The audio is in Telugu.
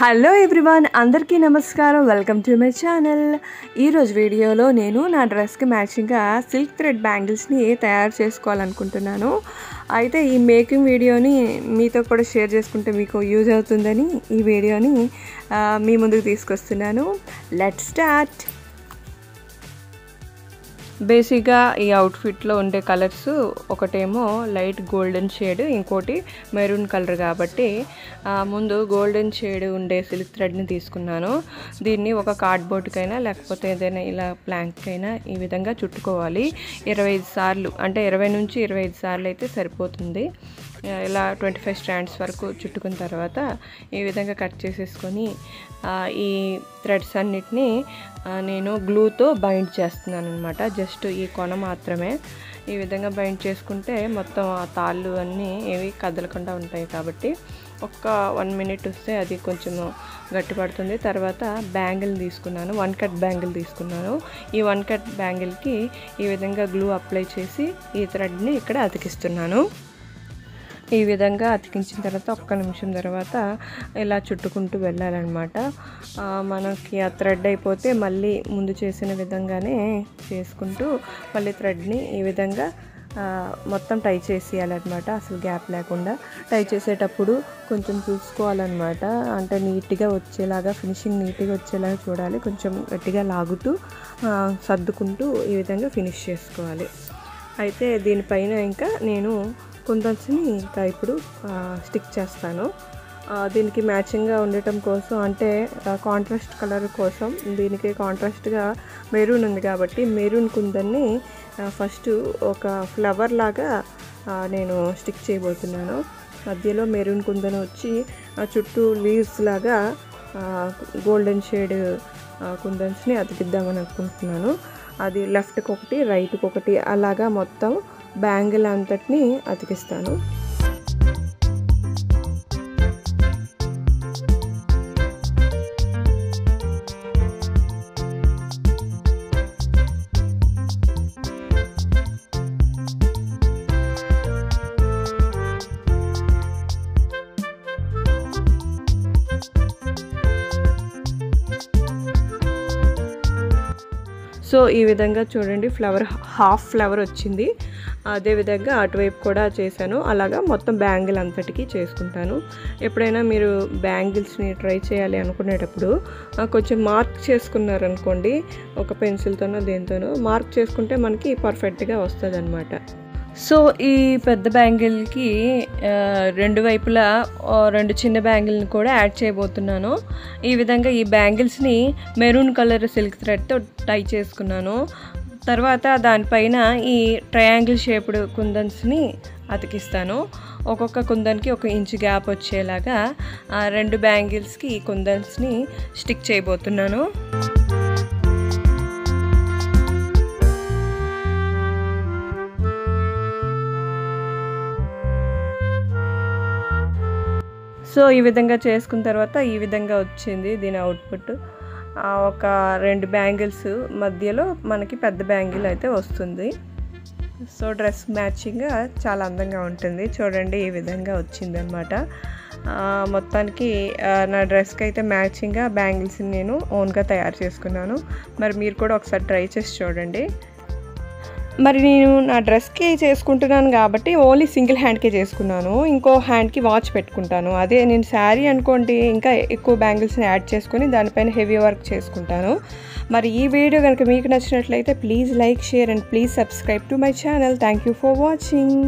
హలో ఎవ్రీవన్, అందరికీ నమస్కారం. Welcome to my channel. ఈరోజు వీడియోలో నేను నా డ్రెస్కి మ్యాచింగ్గా సిల్క్ థ్రెడ్ బ్యాంగిల్స్ని తయారు చేసుకోవాలనుకుంటున్నాను. అయితే ఈ మేకింగ్ వీడియోని మీతో కూడా షేర్ చేసుకుంటే మీకు యూజ్ అవుతుందని ఈ వీడియోని మీ ముందుకు తీసుకొస్తున్నాను. Let's start. బేసిక్గా ఈ అవుట్ఫిట్లో ఉండే కలర్స్ ఒకటేమో లైట్ గోల్డెన్ షేడ్, ఇంకోటి మెరూన్ కలర్. కాబట్టి ముందు గోల్డెన్ షేడ్ ఉండే సిల్క్ థ్రెడ్ని తీసుకున్నాను. దీన్ని ఒక కార్డ్బోర్డ్కైనా లేకపోతే ఏదైనా ఇలా ప్లాంక్కైనా ఈ విధంగా చుట్టుకోవాలి. 25 సార్లు, అంటే 20 నుంచి 25 సార్లు అయితే సరిపోతుంది. ఇలా 25 స్ట్రాండ్స్ వరకు చుట్టుకున్న తర్వాత ఈ విధంగా కట్ చేసేసుకొని ఈ థ్రెడ్స్ అన్నిటినీ నేను గ్లూతో బైండ్ చేస్తున్నాను అనమాట. జస్ట్ ఈ కొన మాత్రమే ఈ విధంగా బైండ్ చేసుకుంటే మొత్తం ఆ తాళ్ళు అన్నీ ఏవి కదలకుండా ఉంటాయి. కాబట్టి ఒక్క 1 మినిట్ వస్తే అది కొంచెం గట్టిపడుతుంది. తర్వాత బ్యాంగిల్ తీసుకున్నాను, 1 కట్ బ్యాంగిల్ తీసుకున్నాను. ఈ 1 కట్ బ్యాంగిల్కి ఈ విధంగా గ్లూ అప్లై చేసి ఈ థ్రెడ్ని ఇక్కడ అతికిస్తున్నాను. ఈ విధంగా అతికించిన తర్వాత ఒక్క నిమిషం తర్వాత ఇలా చుట్టుకుంటూ వెళ్ళాలన్నమాట. మనకి ఆ థ్రెడ్ అయిపోతే మళ్ళీ ముందు చేసిన విధంగానే చేసుకుంటూ మళ్ళీ థ్రెడ్ని ఈ విధంగా మొత్తం టై చేసేయాలన్నమాట. అసలు గ్యాప్ లేకుండా టై చేసేటప్పుడు కొంచెం చూసుకోవాలన్నమాట. అంటే నీట్గా వచ్చేలాగా, ఫినిషింగ్ నీట్గా వచ్చేలాగా చూడాలి. కొంచెం గట్టిగా లాగుతూ సర్దుకుంటూ ఈ విధంగా ఫినిష్ చేసుకోవాలి. అయితే దీనిపైన ఇంకా నేను కుందన్స్ని ఇంకా ఇప్పుడు స్టిక్ చేస్తాను. దీనికి మ్యాచింగ్గా ఉండటం కోసం, అంటే కాంట్రాస్ట్ కలర్ కోసం, దీనికి కాంట్రాస్ట్గా మెరూన్ ఉంది కాబట్టి మెరూన్ కుందన్ని ఫస్ట్ ఒక ఫ్లవర్ లాగా నేను స్టిక్ చేయబోతున్నాను. మధ్యలో మెరూన్ కుందన్ వచ్చి చుట్టూ లీవ్స్ లాగా గోల్డెన్ షేడ్ కుందన్స్ని అతికిద్దామని అనుకుంటున్నాను. అది లెఫ్ట్కి ఒకటి, రైట్కి ఒకటి, అలాగా మొత్తం బ్యాంగిల్ అంతటిని అతికిస్తాను. సో ఈ విధంగా చూడండి, హాఫ్ ఫ్లవర్ వచ్చింది. అదేవిధంగా అటువైపు కూడా చేశాను. అలాగా మొత్తం బ్యాంగిల్ అంతటికి చేసుకుంటాను. ఎప్పుడైనా మీరు బ్యాంగిల్స్ని ట్రై చేయాలి అనుకునేటప్పుడు కొంచెం మార్క్ చేసుకున్నారనుకోండి, ఒక పెన్సిల్తోనో దేనితోనో మార్క్ చేసుకుంటే మనకి పర్ఫెక్ట్గా వస్తుంది అన్నమాట. సో ఈ పెద్ద బ్యాంగిల్కి రెండు వైపులా 2 చిన్న బ్యాంగిల్ని కూడా యాడ్ చేయబోతున్నాను. ఈ విధంగా ఈ బ్యాంగిల్స్ని మెరూన్ కలర్ సిల్క్ థ్రెడ్తో టై చేసుకున్నాను. తర్వాత దానిపైన ఈ ట్రయాంగిల్ షేప్డ్ కుందన్స్ని అతికిస్తాను. ఒక్కొక్క కుందన్కి 1 ఇంచు గ్యాప్ వచ్చేలాగా 2 బ్యాంగిల్స్కి ఈ కుందన్స్ని స్టిక్ చేయబోతున్నాను. సో ఈ విధంగా చేసుకున్న తర్వాత ఈ విధంగా వచ్చింది దీని అవుట్పుట్. ఒక 2 బ్యాంగిల్స్ మధ్యలో మనకి పెద్ద బ్యాంగిల్ అయితే వస్తుంది. సో డ్రెస్ మ్యాచింగ్గా చాలా అందంగా ఉంటుంది. చూడండి, ఈ విధంగా వచ్చిందనమాట. మొత్తానికి నా డ్రెస్కి అయితే మ్యాచింగ్గా బ్యాంగిల్స్ని నేను ఓన్గా తయారు చేసుకున్నాను. మరి మీరు కూడా ఒకసారి ట్రై చేసి చూడండి. మరి నేను నా డ్రెస్కి చేసుకుంటున్నాను కాబట్టి ఓన్లీ సింగిల్ హ్యాండ్కే చేసుకున్నాను. ఇంకో హ్యాండ్కి వాచ్ పెట్టుకుంటాను. అదే నేను శారీ అనుకోండి, ఇంకా ఎక్కువ బ్యాంగిల్స్ని యాడ్ చేసుకొని దానిపైన హెవీ వర్క్ చేసుకుంటాను. మరి ఈ వీడియో కనుక మీకు నచ్చినట్లయితే please like, share and please subscribe to my channel. Thank you for watching.